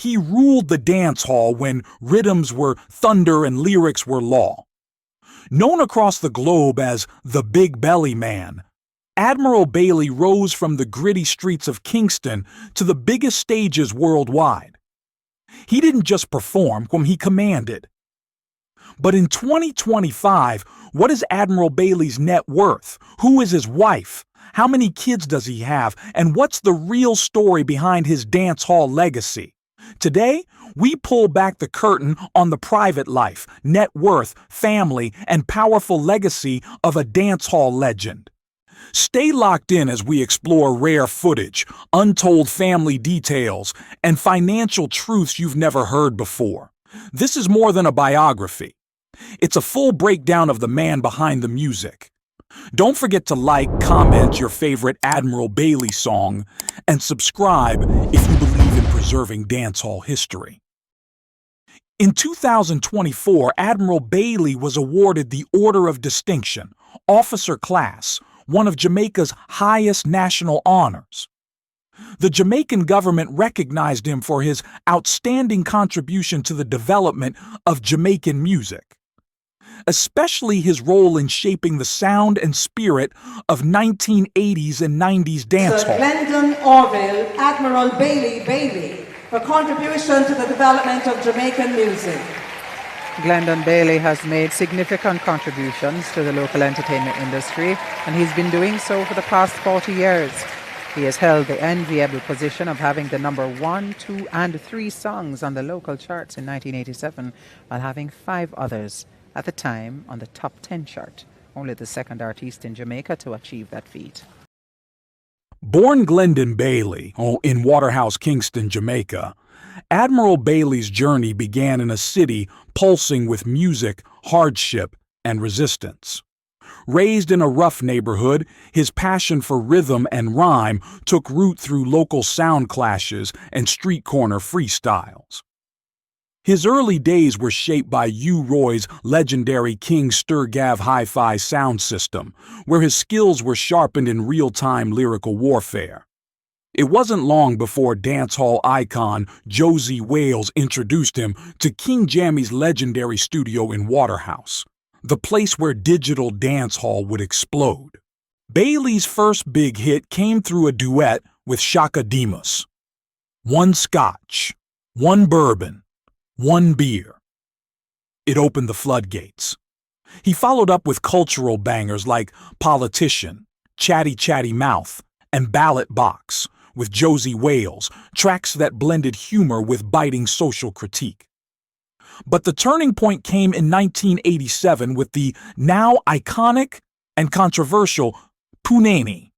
He ruled the dance hall when riddims were thunder and lyrics were law. Known across the globe as the Big Belly Man, Admiral Bailey rose from the gritty streets of Kingston to the biggest stages worldwide. He didn't just perform when he commanded. But in 2025, what is Admiral Bailey's net worth? Who is his wife? How many kids does he have? And what's the real story behind his dance hall legacy? Today, we pull back the curtain on the private life, net worth, family, and powerful legacy of a dance hall legend. Stay locked in as we explore rare footage, untold family details, and financial truths you've never heard before. This is more than a biography. It's a full breakdown of the man behind the music. Don't forget to like, comment your favorite Admiral Bailey song, and subscribe if you believe in preserving dancehall history. In 2024, Admiral Bailey was awarded the Order of Distinction, Officer Class, one of Jamaica's highest national honors. The Jamaican government recognized him for his outstanding contribution to the development of Jamaican music, especially his role in shaping the sound and spirit of 1980s and 90s dancehall. Glendon Orville, Admiral Bailey, for contribution to the development of Jamaican music. Glendon Bailey has made significant contributions to the local entertainment industry, and he's been doing so for the past 40 years. He has held the enviable position of having the number 1, 2, and 3 songs on the local charts in 1987, while having 5 others at the time on the top 10 chart, only the second artist in Jamaica to achieve that feat. Born Glendon Bailey, in Waterhouse, Kingston, Jamaica, Admiral Bailey's journey began in a city pulsing with music, hardship, and resistance. Raised in a rough neighborhood, his passion for rhythm and rhyme took root through local sound clashes and street corner freestyles. His early days were shaped by U-Roy's legendary King Sturgav hi-fi sound system, where his skills were sharpened in real-time lyrical warfare. It wasn't long before dancehall icon Josie Wales introduced him to King Jammy's legendary studio in Waterhouse, the place where digital dancehall would explode. Bailey's first big hit came through a duet with Shaka Demus. One scotch, one bourbon, one beer. It opened the floodgates. He followed up with cultural bangers like Politician, Chatty Chatty Mouth, and Ballot Box with Josie Wales, tracks that blended humor with biting social critique. But the turning point came in 1987 with the now iconic and controversial Punanny.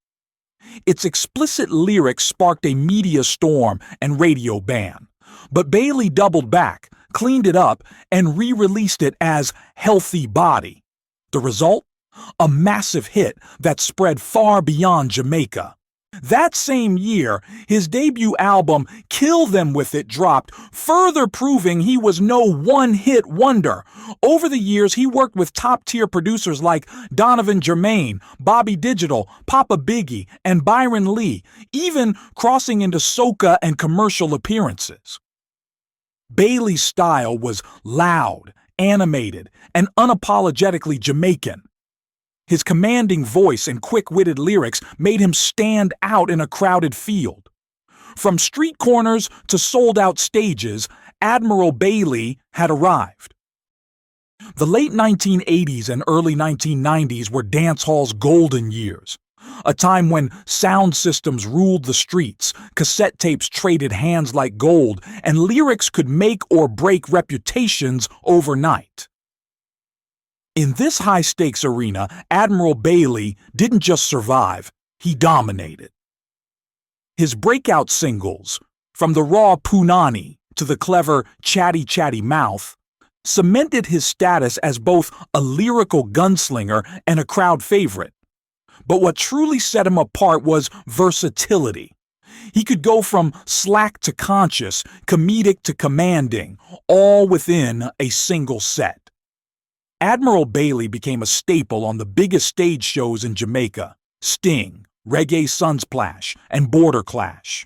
Its explicit lyrics sparked a media storm and radio ban. But Bailey doubled back, cleaned it up, and re-released it as Healthy Body. The result? A massive hit that spread far beyond Jamaica. That same year, his debut album Kill Them With It dropped, further proving he was no one-hit wonder. Over the years, he worked with top-tier producers like Donovan Germain, Bobby Digital, Papa Biggie, and Byron Lee, even crossing into soca and commercial appearances. Bailey's style was loud, animated, and unapologetically Jamaican. His commanding voice and quick-witted lyrics made him stand out in a crowded field. From street corners to sold-out stages, Admiral Bailey had arrived. The late 1980s and early 1990s were dancehall's golden years, a time when sound systems ruled the streets, cassette tapes traded hands like gold, and lyrics could make or break reputations overnight. In this high-stakes arena, Admiral Bailey didn't just survive, he dominated. His breakout singles, from the raw Punanny to the clever Chatty Chatty Mouth, cemented his status as both a lyrical gunslinger and a crowd favorite. But what truly set him apart was versatility. He could go from slack to conscious, comedic to commanding, all within a single set. Admiral Bailey became a staple on the biggest stage shows in Jamaica: Sting, Reggae Sunsplash, and Border Clash.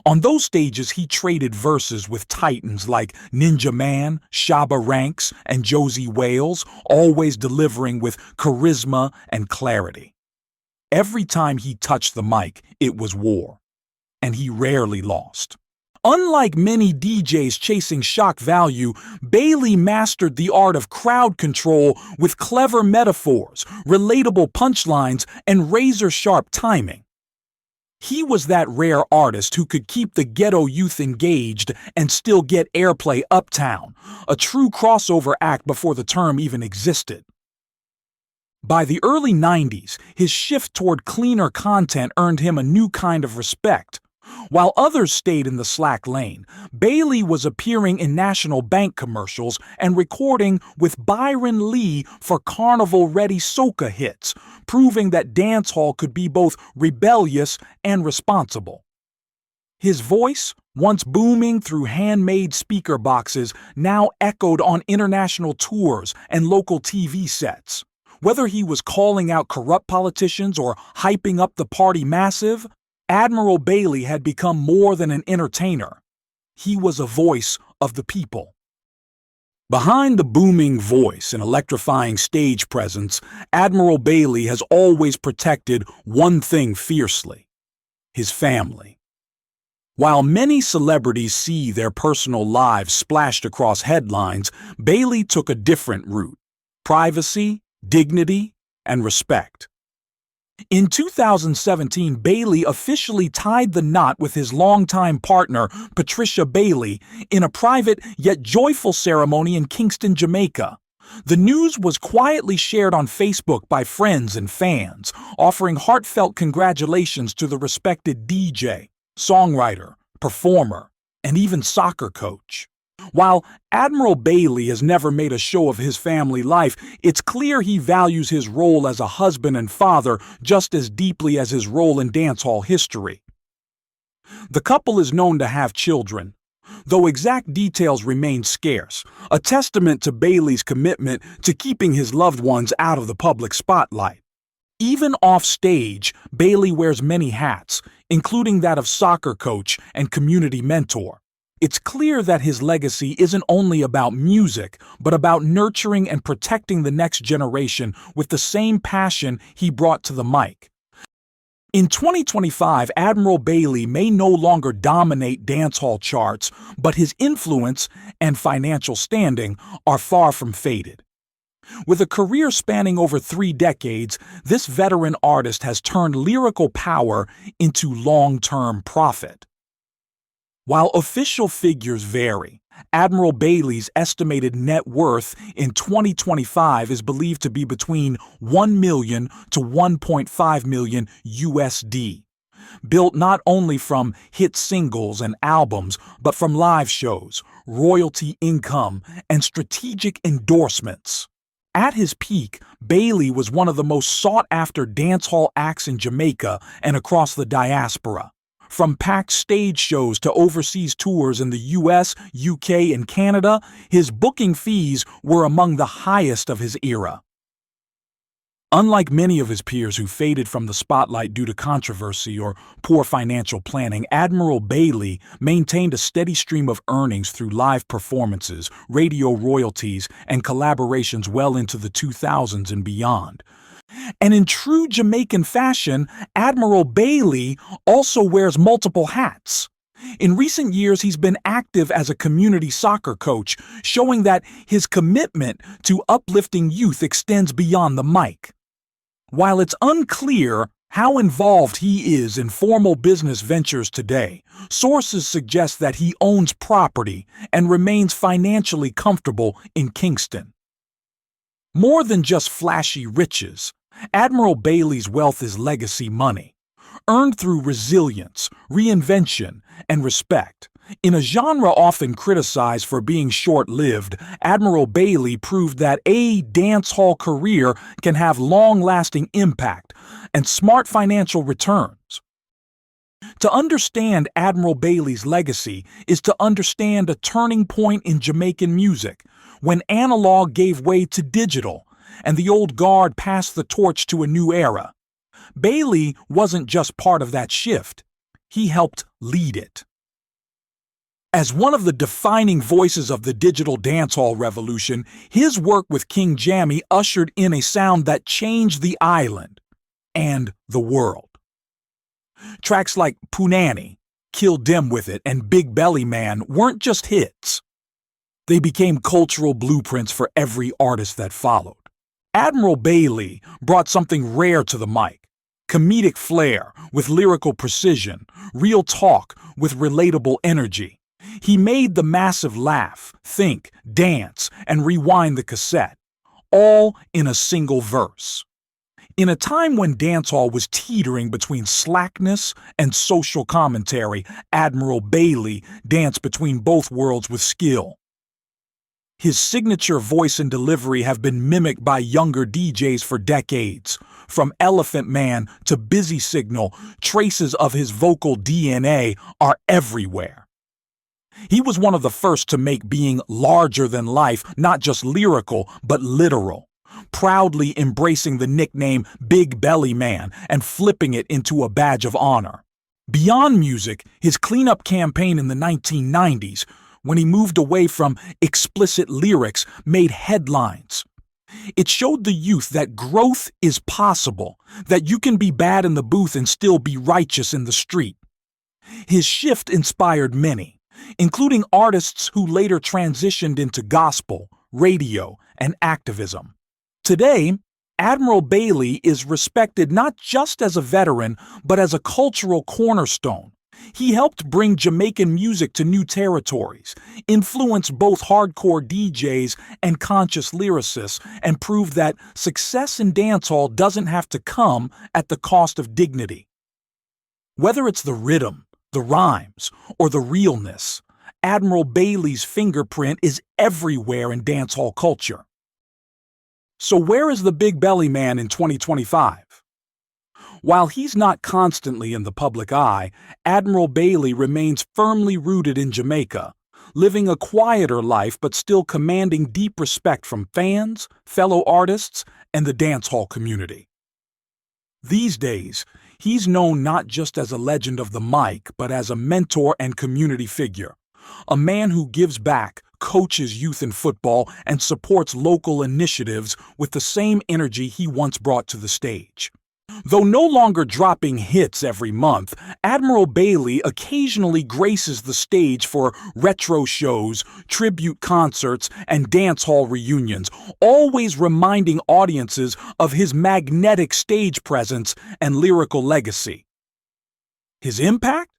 On those stages, he traded verses with titans like Ninja Man, Shabba Ranks, and Josie Wales, always delivering with charisma and clarity. Every time he touched the mic, it was war, and he rarely lost. Unlike many DJs chasing shock value, Bailey mastered the art of crowd control with clever metaphors, relatable punchlines, and razor-sharp timing. He was that rare artist who could keep the ghetto youth engaged and still get airplay uptown, a true crossover act before the term even existed. By the early 90s, his shift toward cleaner content earned him a new kind of respect. While others stayed in the slack lane, Bailey was appearing in National Bank commercials and recording with Byron Lee for carnival-ready soca hits, proving that dancehall could be both rebellious and responsible. His voice, once booming through handmade speaker boxes, now echoed on international tours and local TV sets. Whether he was calling out corrupt politicians or hyping up the party massive, Admiral Bailey had become more than an entertainer. He was a voice of the people. Behind the booming voice and electrifying stage presence, Admiral Bailey has always protected one thing fiercely: his family. While many celebrities see their personal lives splashed across headlines, Bailey took a different route: privacy, dignity, and respect. In 2017, Bailey officially tied the knot with his longtime partner, Patricia Bailey, in a private yet joyful ceremony in Kingston, Jamaica. The news was quietly shared on Facebook by friends and fans, offering heartfelt congratulations to the respected DJ, songwriter, performer, and even soccer coach. While Admiral Bailey has never made a show of his family life, it's clear he values his role as a husband and father just as deeply as his role in dancehall history. The couple is known to have children, though exact details remain scarce, a testament to Bailey's commitment to keeping his loved ones out of the public spotlight. Even off stage, Bailey wears many hats, including that of soccer coach and community mentor. It's clear that his legacy isn't only about music, but about nurturing and protecting the next generation with the same passion he brought to the mic. In 2025, Admiral Bailey may no longer dominate dancehall charts, but his influence and financial standing are far from faded. With a career spanning over 3 decades, this veteran artist has turned lyrical power into long-term profit. While official figures vary, Admiral Bailey's estimated net worth in 2025 is believed to be between $1 million to $1.5 million USD, built not only from hit singles and albums, but from live shows, royalty income, and strategic endorsements. At his peak, Bailey was one of the most sought-after dancehall acts in Jamaica and across the diaspora. From packed stage shows to overseas tours in the US, UK, and Canada, his booking fees were among the highest of his era. Unlike many of his peers who faded from the spotlight due to controversy or poor financial planning, Admiral Bailey maintained a steady stream of earnings through live performances, radio royalties, and collaborations well into the 2000s and beyond. And in true Jamaican fashion, Admiral Bailey also wears multiple hats. In recent years, he's been active as a community soccer coach, showing that his commitment to uplifting youth extends beyond the mic. While it's unclear how involved he is in formal business ventures today, sources suggest that he owns property and remains financially comfortable in Kingston. More than just flashy riches, Admiral Bailey's wealth is legacy money, earned through resilience, reinvention, and respect. In a genre often criticized for being short-lived, Admiral Bailey proved that a dancehall career can have long-lasting impact and smart financial returns. To understand Admiral Bailey's legacy is to understand a turning point in Jamaican music, when analog gave way to digital, and the old guard passed the torch to a new era. Bailey wasn't just part of that shift. he helped lead it. As one of the defining voices of the digital dancehall revolution, his work with King Jammy ushered in a sound that changed the island and the world. Tracks like Punanny, Kill Dim With It, and Big Belly Man weren't just hits. They became cultural blueprints for every artist that followed. Admiral Bailey brought something rare to the mic: comedic flair with lyrical precision, real talk with relatable energy. He made the massive laugh, think, dance, and rewind the cassette, all in a single verse. In a time when dancehall was teetering between slackness and social commentary, Admiral Bailey danced between both worlds with skill. His signature voice and delivery have been mimicked by younger DJs for decades. From Elephant Man to Busy Signal, traces of his vocal DNA are everywhere. He was one of the first to make being larger than life not just lyrical, but literal, proudly embracing the nickname Big Belly Man and flipping it into a badge of honor. Beyond music, his cleanup campaign in the 1990s, when he moved away from explicit lyrics, made headlines. It showed the youth that growth is possible, that you can be bad in the booth and still be righteous in the street. His shift inspired many, including artists who later transitioned into gospel, radio, and activism. Today, Admiral Bailey is respected not just as a veteran, but as a cultural cornerstone. He helped bring Jamaican music to new territories, influenced both hardcore DJs and conscious lyricists, and proved that success in dancehall doesn't have to come at the cost of dignity. Whether it's the rhythm, the rhymes, or the realness, Admiral Bailey's fingerprint is everywhere in dancehall culture. So where is the Big Belly Man in 2025? While he's not constantly in the public eye, Admiral Bailey remains firmly rooted in Jamaica, living a quieter life but still commanding deep respect from fans, fellow artists, and the dancehall community. These days, he's known not just as a legend of the mic, but as a mentor and community figure, a man who gives back, coaches youth in football, and supports local initiatives with the same energy he once brought to the stage. Though no longer dropping hits every month, Admiral Bailey occasionally graces the stage for retro shows, tribute concerts, and dance hall reunions, always reminding audiences of his magnetic stage presence and lyrical legacy. His impact?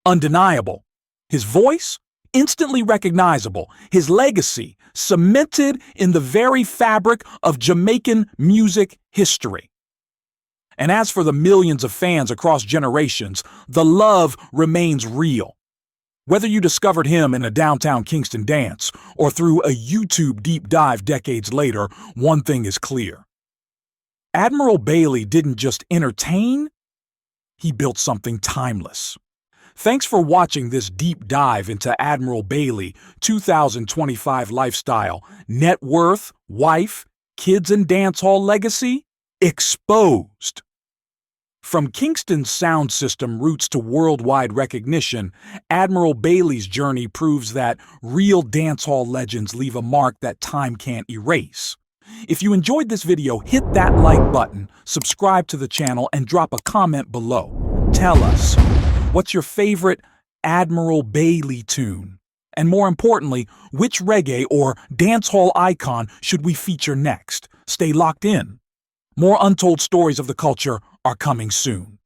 Undeniable. His voice? Instantly recognizable. His legacy? Cemented in the very fabric of Jamaican music history. And as for the millions of fans across generations, the love remains real. Whether you discovered him in a downtown Kingston dance or through a YouTube deep dive decades later, one thing is clear. Admiral Bailey didn't just entertain, he built something timeless. Thanks for watching this deep dive into Admiral Bailey 2025 lifestyle, net worth, wife, kids and dancehall legacy, exposed. From Kingston's sound system roots to worldwide recognition, Admiral Bailey's journey proves that real dancehall legends leave a mark that time can't erase. If you enjoyed this video, hit that like button, subscribe to the channel, and drop a comment below. Tell us, what's your favorite Admiral Bailey tune? And more importantly, which reggae or dancehall icon should we feature next? Stay locked in. More untold stories of the culture are coming soon.